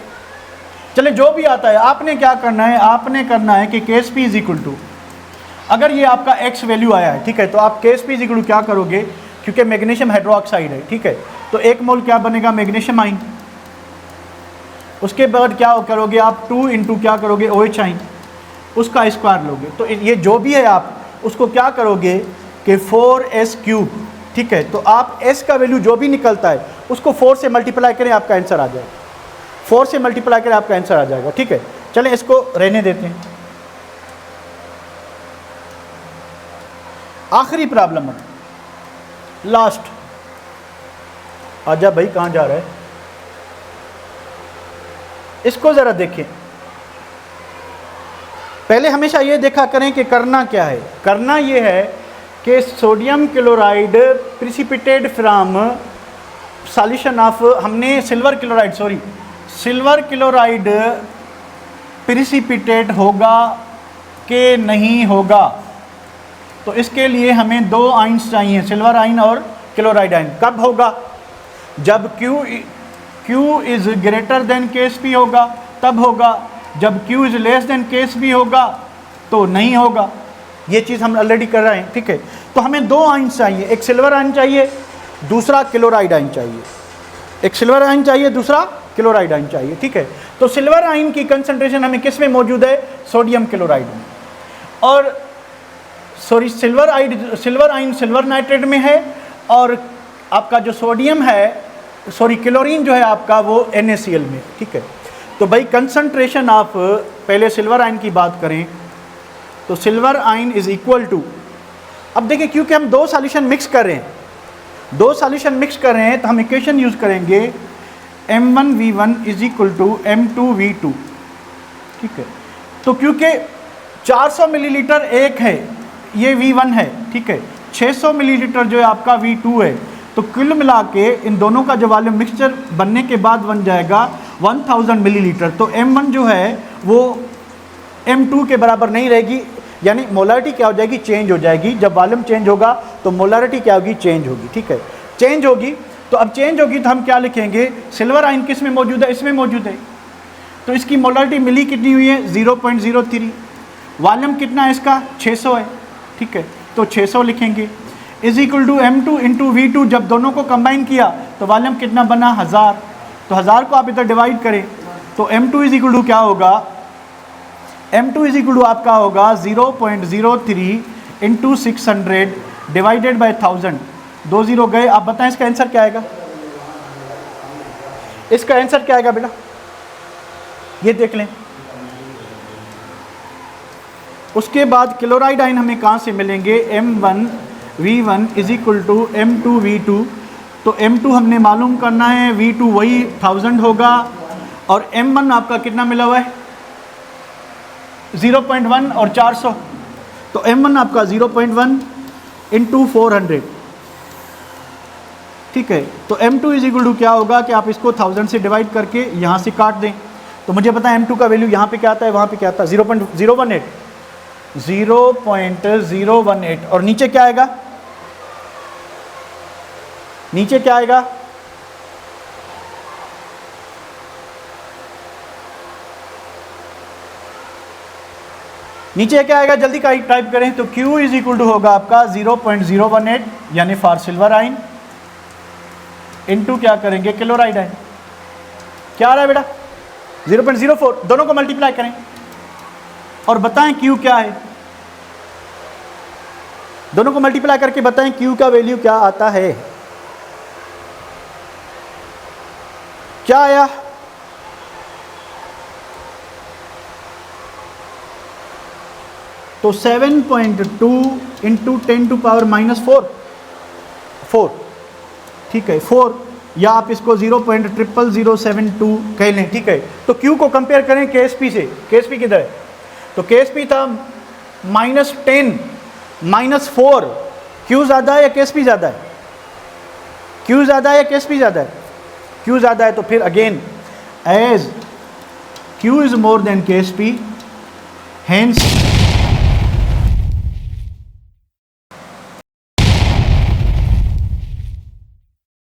चले जो भी आता है, आपने क्या करना है, आपने करना है कि KSP इज इक्वल टू, अगर ये आपका x वैल्यू आया है, ठीक है, तो आप KSP इज इक्वल टू क्या करोगे, क्योंकि मैग्नीशियम हाइड्रोक्साइड है, ठीक है, तो 1 मोल क्या बनेगा मैग्नीशियम आइन, उसके बाद क्या करोगे आप 2 इंटू क्या करोगे OH आइन, उसका स्क्वायर लोगे, तो ये जो भी है आप उसको क्या करोगे कि 4s क्यूब, ठीक है, तो आप s का वैल्यू जो भी निकलता है उसको 4 से मल्टीप्लाई करें, आपका आंसर आ जाएगा, 4 से मल्टीप्लाई करें आपका आंसर आ जाएगा, ठीक है। चलें इसको रहने देते हैं। आखिरी प्रॉब्लम है, लास्ट, आजा भाई कहाँ जा रहा है, इसको ज़रा देखें। पहले हमेशा ये देखा करें कि करना क्या है, करना ये है कि sodium chloride प्रिसिपिटेड from solution of, हमने सिल्वर क्लोराइड प्रिसिपिटेट होगा कि नहीं होगा, तो इसके लिए हमें 2 आइंस चाहिए, सिल्वर आइन और क्लोराइड आइन। कब होगा, जब Q is greater than KSP होगा तब होगा, जब Q is less than KSP होगा तो नहीं होगा। ये चीज़ हम ऑलरेडी कर रहे हैं, ठीक है। तो हमें 2 आइन चाहिए, एक सिल्वर आइन चाहिए, दूसरा क्लोराइड आइन चाहिए, एक सिल्वर आइन चाहिए, दूसरा क्लोराइड आइन चाहिए, ठीक है। तो सिल्वर आइन की कंसंट्रेशन हमें किस में मौजूद है, सोडियम क्लोराइड में, और सॉरी सिल्वर आइन सिल्वर नाइट्रेट में है, और आपका जो सोडियम है, सॉरी क्लोरीन जो है आपका वो NaCl में, ठीक है। तो भाई कंसंट्रेशन ऑफ, पहले सिल्वर आइन की बात करें तो सिल्वर आइन इज इक्वल टू, अब देखिए क्योंकि हम 2 सॉल्यूशन मिक्स कर रहे हैं, 2 सॉल्यूशन मिक्स कर रहे हैं, तो हम इक्वेशन यूज़ करेंगे M1V1 is equal to M2V2, ठीक है। तो क्योंकि 400 मिलीलीटर एक है, ये V1 है, ठीक है, 600 मिलीलीटर जो है आपका V2 है, तो कुल मिला के इन दोनों का जो वॉल्यूम मिक्सचर बनने के बाद बन जाएगा 1000 मिलीलीटर। तो M1 जो है वो M2 के बराबर नहीं रहेगी, यानी मोलारिटी क्या हो जाएगी, चेंज हो जाएगी। जब वॉल्यूम चेंज होगा तो मोलारिटी क्या होगी, चेंज होगी, ठीक है, चेंज होगी। तो अब चेंज होगी तो हम क्या लिखेंगे, सिल्वर आइन किस में मौजूद है, इसमें मौजूद है, तो इसकी मोलारिटी मिली कितनी हुई है 0.03, वॉल्यूम कितना है इसका 600 है, ठीक है, तो 600 लिखेंगे, is equal to M2 into V2, जब दोनों को कंबाइन किया तो वॉल्यूम कितना बना 1000, तो 1000 को आप इधर डिवाइड करें तो M2 इज इक्वल टू क्या होगा, M2 इज इक्वल टू आपका होगा 0.03 इंटू 600 डिवाइडेड बाई 1000, 2 0 गए। आप बताएं इसका आंसर क्या आएगा, इसका आंसर क्या आएगा बेटा, ये देख लें। उसके बाद क्लोराइड आइन हमें कहाँ से मिलेंगे, M1V1 is equal to M2V2, तो M2 हमने मालूम करना है, V2 वही 1000 होगा, और M1 आपका कितना मिला हुआ है 0.1 और 400, तो M1 आपका 0.1 इंटू 400, ठीक है। तो M2 इज इक्वल टू क्या होगा कि आप इसको 1000 से डिवाइड करके यहाँ से काट दें, तो मुझे पता है M2 का वैल्यू यहाँ पे क्या आता है, वहाँ पे क्या आता है 0.018, 0.018, और नीचे क्या आएगा, नीचे क्या आएगा, नीचे क्या आएगा, जल्दी टाइप करें, तो Q इज इक्वल टू होगा आपका 0.018 यानी फॉर सिल्वर आइन, इनटू क्या करेंगे क्लोराइड आइन, क्या आ रहा है बेटा 0.04, दोनों को मल्टीप्लाई करें और बताएं Q क्या है, दोनों को मल्टीप्लाई करके बताएं Q का वैल्यू क्या आता है, क्या आया, तो 7.2 इंटू 10 टू पावर -4, ठीक है 4, या आप इसको 0.00072 कह लें, ठीक है। तो Q को कंपेयर करें KSP से, KSP किधर है, तो KSP था -10 -4, Q ज़्यादा है या KSP ज़्यादा है, Q ज़्यादा है या KSP ज़्यादा है, Q ज़्यादा है। तो फिर again as Q is more than KSP, hence